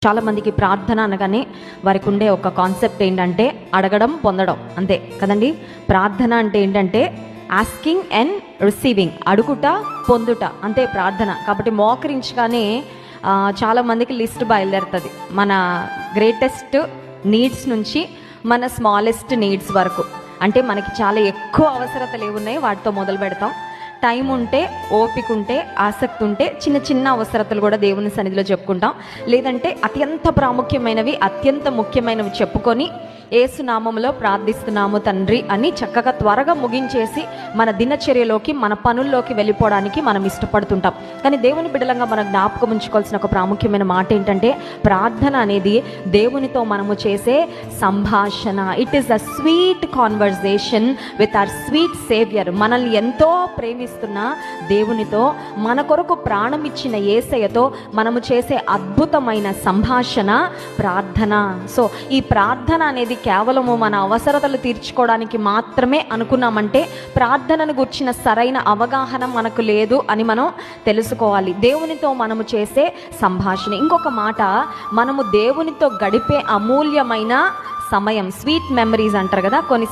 చాలామందికి ప్రార్థన అనగానే వారికి ఉండే ఒక కాన్సెప్ట్ ఏంటంటే అడగడం పొందడం అంతే కదండి. ప్రార్థన అంటే ఏంటంటే ఆస్కింగ్ అండ్ రిసీవింగ్, అడుగుట పొందుట అంతే ప్రార్థన. కాబట్టి మోకరించగానే చాలామందికి లిస్ట్ బయలుదేరుతుంది, మన గ్రేటెస్ట్ నీడ్స్ నుంచి మన స్మాలెస్ట్ నీడ్స్ వరకు. అంటే మనకి చాలా ఎక్కువ అవసరతలు ఏమున్నాయి వాటితో మొదలు పెడతాం. టైం ఉంటే, ఓపిక ఉంటే, ఆసక్తి ఉంటే చిన్న చిన్న అవసరతలు కూడా దేవుని సన్నిధిలో చెప్పుకుంటాం. లేదంటే అత్యంత ప్రాముఖ్యమైనవి, అత్యంత ముఖ్యమైనవి చెప్పుకొని యేసు నామములో ప్రార్థిస్తున్నాము తండ్రి అని చక్కగా త్వరగా ముగించేసి మన దినచర్యలోకి, మన పనుల్లోకి వెళ్ళిపోవడానికి మనం ఇష్టపడుతుంటాం. కానీ దేవుని బిడ్డలంగా మనం జ్ఞాపకం ఉంచుకోవాల్సిన ఒక ప్రాముఖ్యమైన మాట ఏంటంటే ప్రార్థన అనేది దేవునితో మనము చేసే సంభాషణ. It is a sweet conversation with our sweet saviour. మనల్ని ఎంతో ప్రేమిస్తున్న దేవునితో, మన కొరకు ప్రాణం ఇచ్చిన యేసయ్యతో మనము చేసే అద్భుతమైన సంభాషణ ప్రార్థన. సో ఈ ప్రార్థన అనేది కేవలము మన అవసరతలు తీర్చుకోవడానికి మాత్రమే అనుకున్నామంటే ప్రార్థనను గుర్చిన సరైన అవగాహన మనకు లేదు అని మనం తెలుసుకోవాలి. దేవునితో మనము చేసే సంభాషణ. ఇంకొక మాట, మనము దేవునితో గడిపే అమూల్యమైన సమయం, స్వీట్ మెమరీస్ అంటారు కదా. కొన్ని